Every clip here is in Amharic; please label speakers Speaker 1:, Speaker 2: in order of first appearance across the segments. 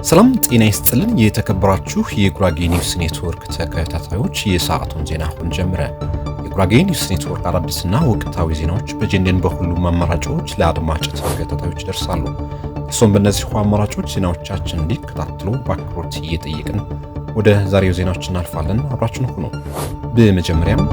Speaker 1: ሰላም ጤና ይስጥልን የተከበራችሁ የጉራጌ ኒውስ ኔትወርክ ተከታታዮች የሰዓቱን ዜና አሁን ጀመረ። የጉራጌ ኒውስ ኔትወርክ አዳዲስና ወቅታዊ ዜናዎች በጀንደን በሁሉም አማራጮች ለአድማጭ ተከታታዮች ይደርሳሉ። እሱም በእነዚህ አማራጮች ዜናዎቻችን እንዲከታተሉ በአክብሮት እየጠየቅን ወደ ዛሬው ዜናዎች እናልፋለን። አብራችሁን ሁኑ። በመጀመሪያም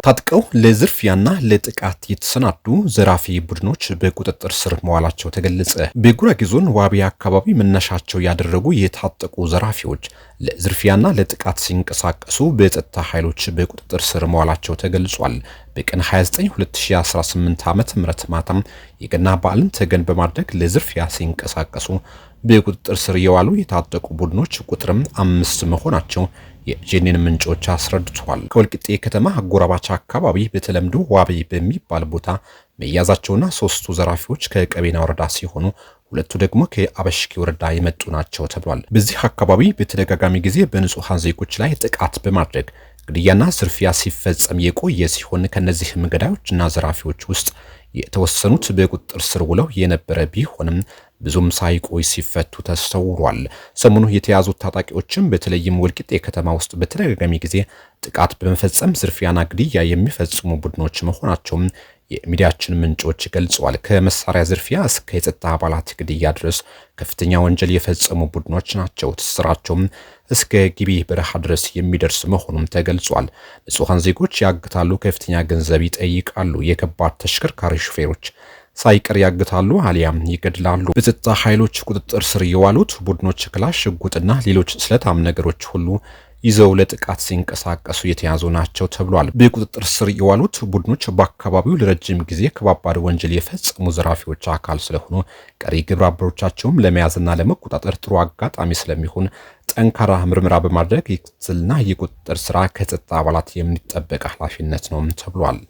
Speaker 1: ታጥቀው ለዝርፊያና ለጥቃት የተሰናዱ ዘራፊ ቡድኖች በቁጥጥር ስር መዋላቸው ተገለጸ። በጉራጌ ዞን ዋቢ አካባቢ መነሻቸው ያደረጉ የታጠቁ ዘራፊዎች ለዝርፊያና ለጥቃት ሲንቀሳቀሱ በጸጥታ ኃይሎች በቁጥጥር ስር መዋላቸው ተገልጿል። በቀን 29 2018 ዓ.ም ማታም የገና በዓልን ተገን በማድረግ ለዝርፊያ ሲንቀሳቀሱ በቁጥጥር ስር የዋሉ የታጠቁ ቡድኖች ቁጥርም 5 መሆናቸው የጀንደን ምንጮች አስረድተዋል። ከወልቂጤ ከተማ አጎራባች አካባቢ በተለምዶ ዋቢ በሚባል ቦታ መያዛቸውና 3ቱ ዘራፊዎች ከቀቤና ወረዳ ሲሆኑ ሁለቱ ደግሞ ከአበሽኪ ወረዳ የመጡ ናቸው ተብሏል። በዚህ አካባቢ በተደጋጋሚ ጊዜ በንጹሃን ዜጎች ላይ ጥቃት በማድረግ ግድያና ዝርፊያ ሲፈጸም የቆየ ሲሆን ከነዚህ ገዳዮችና ዘራፊዎች ውስጥ የተወሰኑት በቁጥጥር ስር ውለው የነበረ ቢሆንም ብዙም ሳይቆይ ሲፈቱ ተስተውሏል። ሰሞኑ የተያዙት ታጣቂዎችም በተለይም ወልቂጤ ከተማ ውስጥ በተደጋጋሚ ጊዜ ጥቃት በመፈጸም ዝርፊያና ግድያ የሚፈጽሙ ቡድኖች መሆናቸውም የሚዲያችን ምንጮች ገልጸዋል። ከመሳሪያ ዝርፊያ እስከ የጸጥታ አባላት ግድያ ድረስ ከፍተኛ ወንጀል የፈጸሙ ቡድኖች ናቸው። ትስራቸውም እስከ ጊቤ በረሃ ድረስ የሚደርስ መሆኑም ተገልጿል። ንጹሃን ዜጎች ያግታሉ፣ ከፍተኛ ገንዘብ ይጠይቃሉ፣ የከባድ ተሽከርካሪ ሹፌሮች ሳይቀር ያግታሉ አሊያም ይገድላሉ። በጸጥታ ኃይሎች ቁጥጥር ስር የዋሉት ቡድኖች ክላሽ፣ ሽጉጥና ሌሎች ስለታም ነገሮች ሁሉ ይዘው ለጥቃት ሲንቀሳቀሱ የተያዙ ናቸው ተብሏል። በቁጥጥር ስር የዋሉት ቡድኖች በአካባቢው ለረጅም ጊዜ ከባባድ ወንጀል የፈጸሙ ዘራፊዎች አካል ስለሆኑ ቀሪ ግብረ አበሮቻቸውም ለመያዝና ለመቆጣጠር ጥሩ አጋጣሚ ስለሚሆን ጠንካራ ምርመራ በማድረግ የክትትልና የቁጥጥር ስራ ከጸጥታ አባላት የሚጠበቅ ኃላፊነት ነው ተብሏል።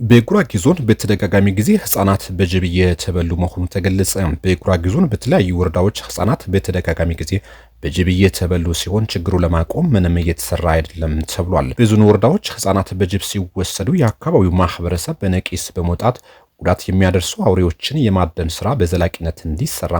Speaker 1: በጉራጌ ዞን በተደጋጋሚ ጊዜ ህፃናት በጅብ እየተበሉ መሆኑ ተገለጸ። በጉራጌ ዞን በተለያዩ ወረዳዎች ህፃናት በተደጋጋሚ ጊዜ በጅብ እየተበሉ ሲሆን ችግሩ ለማቆም ምንም እየተሰራ አይደለም ተብሏል። በዞኑ ወረዳዎች ህፃናት በጅብ ሲወሰዱ የአካባቢው ማህበረሰብ በነቂስ በመውጣት ጉዳት የሚያደርሱ አውሬዎችን የማደን ስራ በዘላቂነት እንዲሰራ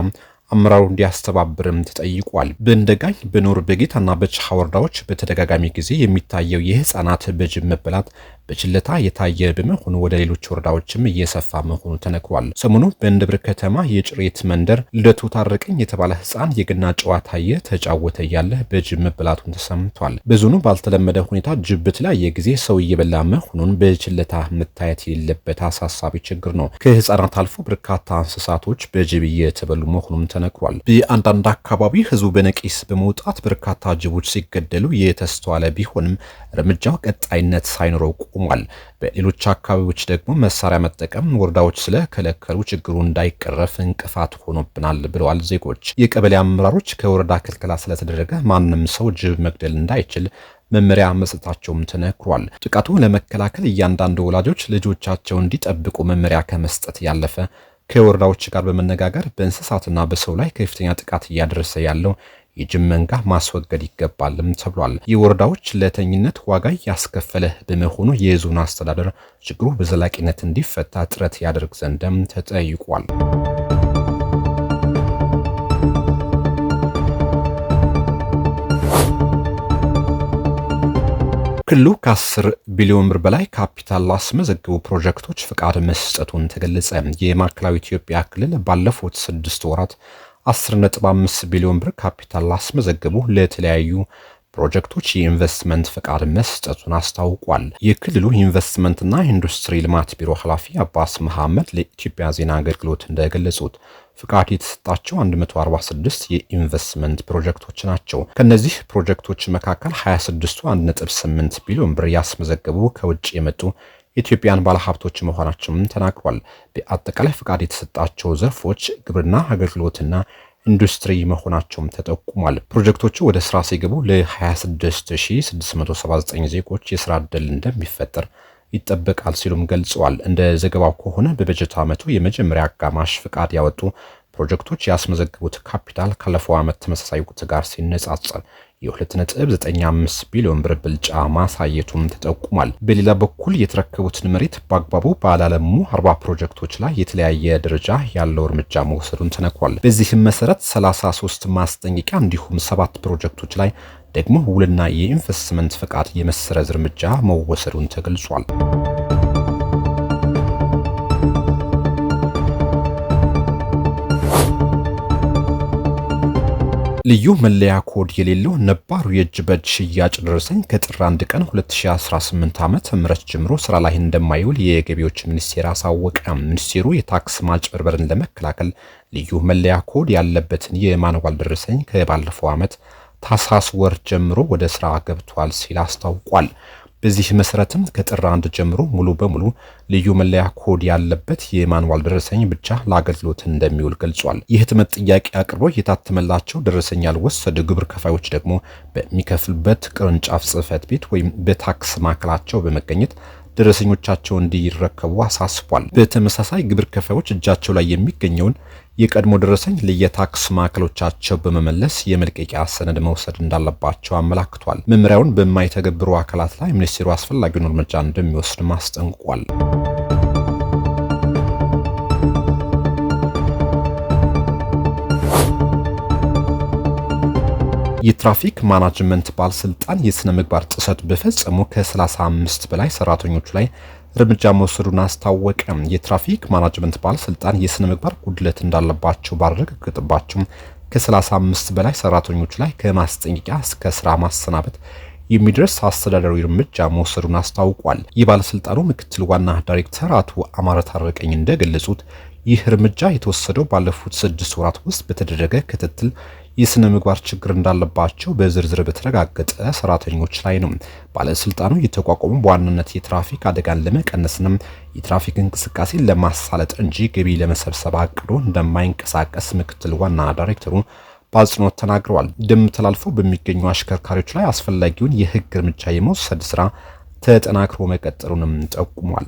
Speaker 1: አመራሩ እንዲያስተባብርም ተጠይቋል። በእንደጋኝ በኖር በጌታና በቻሃ ወረዳዎች በተደጋጋሚ ጊዜ የሚታየው የህፃናት በጅብ መበላት በችለታ የታየ በመሆኑ ወደ ሌሎች ወረዳዎችም እየሰፋ መሆኑ ተነግሯል። ሰሞኑ በእንደብር ከተማ የጭሬት መንደር ልደቱ ታረቀኝ የተባለ ህፃን የገና ጨዋታ እየተጫወተ ያለ በጅብ መበላቱን ተሰምቷል። በዞኑ ባልተለመደ ሁኔታ ጅብ በተለያየ ጊዜ ሰው እየበላ መሆኑን በችለታ መታየት የሌለበት አሳሳቢ ችግር ነው። ከህፃናት አልፎ በርካታ እንስሳቶች በጅብ እየተበሉ መሆኑም ተነግሯል። በአንዳንድ አካባቢ ህዝቡ በነቂስ በመውጣት በርካታ ጅቦች ሲገደሉ የተስተዋለ ቢሆንም እርምጃው ቀጣይነት ሳይኖረው ቆሟል። በሌሎች አካባቢዎች ደግሞ መሳሪያ መጠቀም ወረዳዎች ስለከለከሉ ችግሩ እንዳይቀረፍ እንቅፋት ሆኖብናል ብለዋል ዜጎች። የቀበሌ አመራሮች ከወረዳ ክልከላ ስለተደረገ ማንም ሰው ጅብ መግደል እንዳይችል መመሪያ መስጠታቸውም ተነግሯል። ጥቃቱ ለመከላከል እያንዳንዱ ወላጆች ልጆቻቸው እንዲጠብቁ መመሪያ ከመስጠት ያለፈ ከወረዳዎች ጋር በመነጋገር በእንስሳትና በሰው ላይ ከፍተኛ ጥቃት እያደረሰ ያለው የጅብ መንጋ ማስወገድ ይገባልም ተብሏል። የወረዳዎች ለተኝነት ዋጋ ያስከፈለ በመሆኑ የዞኑ አስተዳደር ችግሩ በዘላቂነት እንዲፈታ ጥረት ያደርግ ዘንድም ተጠይቋል። ክልሉ ከ10 ቢሊዮን ብር በላይ ካፒታል ላስመዘገቡ ፕሮጀክቶች ፍቃድ መስጠቱን ተገለጸ። የማዕከላዊ ኢትዮጵያ ክልል ባለፉት 6 ወራት 10.5 ቢሊዮን ብር ካፒታል ላስመዘገቡ ለተለያዩ ፕሮጀክቶች የኢንቨስትመንት ፍቃድ መስጠቱን አስታውቋል። የክልሉ ኢንቨስትመንትና ኢንዱስትሪ ልማት ቢሮ ኃላፊ አባስ መሐመድ ለኢትዮጵያ ዜና አገልግሎት እንደገለጹት ፍቃድ የተሰጣቸው 146 የኢንቨስትመንት ፕሮጀክቶች ናቸው። ከነዚህ ፕሮጀክቶች መካከል 26ቱ 1.8 ቢሊዮን ብር ያስመዘገቡ ከውጭ የመጡ የኢትዮጵያን ባለሀብቶች መሆናቸውን ተናግሯል። በአጠቃላይ ፍቃድ የተሰጣቸው ዘርፎች ግብርና፣ አገልግሎትና ኢንዱስትሪ መሆናቸውም ተጠቁሟል። ፕሮጀክቶቹ ወደ ስራ ሲገቡ ለ26679 ዜጎች የስራ ዕድል እንደሚፈጠር ይጠበቃል ሲሉም ገልጸዋል። እንደ ዘገባው ከሆነ በበጀት ዓመቱ የመጀመሪያ አጋማሽ ፍቃድ ያወጡ ፕሮጀክቶች ያስመዘገቡት ካፒታል ካለፈው ዓመት ተመሳሳይ ወቅት ጋር ሲነጻጸር የ2.95 ቢሊዮን ብር ብልጫ ማሳየቱን ተጠቁሟል። በሌላ በኩል የተረከቡትን መሬት በአግባቡ ባላለሙ 40 ፕሮጀክቶች ላይ የተለያየ ደረጃ ያለው እርምጃ መውሰዱን ተነግሯል። በዚህም መሰረት 33 ማስጠንቀቂያ እንዲሁም 7 ፕሮጀክቶች ላይ ደግሞ ውልና የኢንቨስትመንት ፈቃድ የመሰረዝ እርምጃ መወሰዱን ተገልጿል። ልዩ መለያ ኮድ የሌለው ነባሩ የእጅ በእጅ ሽያጭ ደረሰኝ ከጥር 1 ቀን 2018 ዓ.ም ጀምሮ ስራ ላይ እንደማይውል የገቢዎች ሚኒስቴር አሳወቀ። ሚኒስቴሩ የታክስ ማጭበርበርን ለመከላከል ልዩ መለያ ኮድ ያለበትን የማኑዋል ደረሰኝ ከባለፈው ዓመት ታህሳስ ወር ጀምሮ ወደ ስራ ገብቷል ሲል አስታውቋል። በዚህ መሰረትም ከጥር 1 ጀምሮ ሙሉ በሙሉ ልዩ መለያ ኮድ ያለበት የማኑዋል ደረሰኝ ብቻ ለአገልግሎት እንደሚውል ገልጿል። የህትመት ጥያቄ አቅርቦ የታተመላቸው ደረሰኝ ያልወሰዱ ግብር ከፋዮች ደግሞ በሚከፍሉበት ቅርንጫፍ ጽሕፈት ቤት ወይም በታክስ ማዕከላቸው በመገኘት ደረሰኞቻቸው እንዲረከቡ አሳስቧል። በተመሳሳይ ግብር ከፋዮች እጃቸው ላይ የሚገኘውን የቀድሞ ደረሰኝ ለየታክስ ማዕከሎቻቸው በመመለስ የመልቀቂያ ሰነድ መውሰድ እንዳለባቸው አመላክቷል። መመሪያውን በማይተገብሩ አካላት ላይ ሚኒስቴሩ አስፈላጊውን እርምጃ እንደሚወስድ ማስጠንቅቋል። የትራፊክ ማናጅመንት ባለስልጣን የስነ ምግባር ጥሰት በፈጸሙ ከ35 በላይ ሰራተኞች ላይ እርምጃ መውሰዱን አስታወቀ። የትራፊክ ማናጅመንት ባለስልጣን የስነ ምግባር ጉድለት እንዳለባቸው ባረጋገጠባቸው ከ35 በላይ ሰራተኞች ላይ ከማስጠንቀቂያ እስከ ስራ ማሰናበት የሚደርስ አስተዳደራዊ እርምጃ መውሰዱን አስታውቋል። የባለስልጣኑ ምክትል ዋና ዳይሬክተር አቶ አማረ ታረቀኝ እንደገለጹት ይህ እርምጃ የተወሰደው ባለፉት 6 ወራት ውስጥ በተደረገ ክትትል የስነ ምግባር ችግር እንዳለባቸው በዝርዝር በተረጋገጠ ሰራተኞች ላይ ነው። ባለስልጣኑ የተቋቋሙ በዋናነት የትራፊክ አደጋን ለመቀነስና የትራፊክ እንቅስቃሴን ለማሳለጥ እንጂ ገቢ ለመሰብሰብ አቅዶ እንደማይንቀሳቀስ ምክትል ዋና ዳይሬክተሩ በአጽንኦት ተናግረዋል። ደንብ ተላልፎ በሚገኙ አሽከርካሪዎች ላይ አስፈላጊውን የህግ እርምጃ የመውሰድ ስራ ተጠናክሮ መቀጠሉንም ጠቁሟል።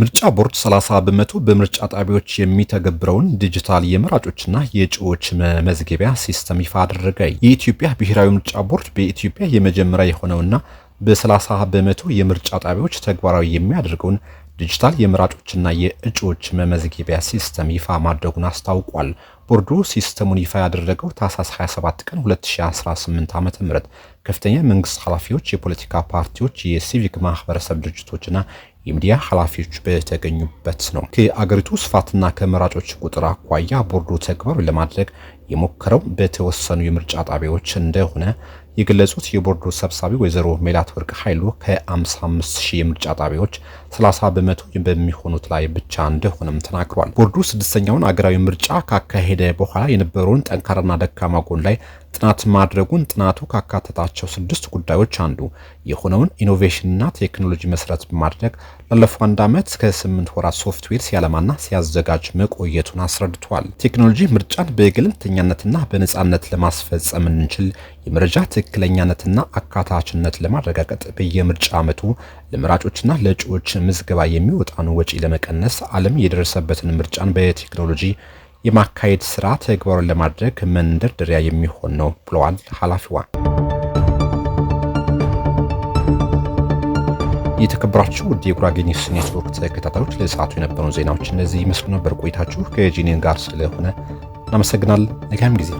Speaker 1: ምርጫ ቦርድ 30 በመቶ በምርጫ ጣቢያዎች የሚተገብረውን ዲጂታል የመራጮችና የእጩዎች መመዝገቢያ ሲስተም ይፋ አደረገ። የኢትዮጵያ ብሔራዊ ምርጫ ቦርድ በኢትዮጵያ የመጀመሪያ የሆነውና በ30 በመቶ የምርጫ ጣቢያዎች ተግባራዊ የሚያደርገውን ዲጂታል የመራጮችና የእጩዎች መመዝገቢያ ሲስተም ይፋ ማድረጉን አስታውቋል። ቦርዱ ሲስተሙን ይፋ ያደረገው ታህሳስ 27 ቀን 2018 ዓ.ም ከፍተኛ መንግስት ኃላፊዎች፣ የፖለቲካ ፓርቲዎች፣ የሲቪክ ማህበረሰብ ድርጅቶችና የሚዲያ ኃላፊዎች በተገኙበት ነው። ከአገሪቱ ስፋትና ከመራጮች ቁጥር አኳያ ቦርዱ ተግባራዊ ለማድረግ የሞከረው በተወሰኑ የምርጫ ጣቢያዎች እንደሆነ የገለጹት የቦርዱ ሰብሳቢ ወይዘሮ ሜላትወርቅ ኃይሉ ከ55000 የምርጫ ጣቢያዎች 30 በመቶ በሚሆኑት ላይ ብቻ እንደሆነም ተናግሯል። ቦርዱ ስድስተኛውን አገራዊ ምርጫ ካካሄደ በኋላ የነበረውን ጠንካራና ደካማ ጎን ላይ ጥናት ማድረጉን ጥናቱ ካካተታቸው 6 ጉዳዮች አንዱ የሆነውን ኢኖቬሽንና ቴክኖሎጂ መሰረት በማድረግ ላለፈው 1 ዓመት ከ8 ወራት ሶፍትዌር ሲያለማና ሲያዘጋጅ መቆየቱን አስረድቷል። ቴክኖሎጂ ምርጫን በገለልተኛነትና በነጻነት ለማስፈጸም እንችል የመረጃ ትክክለኛነትና አካታችነት ለማረጋገጥ በየምርጫ ዓመቱ ለመራጮችና ለእጩዎች ምዝገባ የሚወጣውን ወጪ ለመቀነስ ዓለም የደረሰበትን ምርጫን በቴክኖሎጂ የማካሄድ ስራ ተግባራዊ ለማድረግ መንደርደሪያ የሚሆን ነው ብለዋል ኃላፊዋ። የተከበራችሁ ውድ የጉራጌ ኒውስ ኔትወርክ ተከታታዮች ለሰዓቱ የነበሩ ዜናዎች እነዚህ ይመስሉ ነበር። ቆይታችሁ ከጂኔን ጋር ስለሆነ እናመሰግናለን። መልካም ጊዜ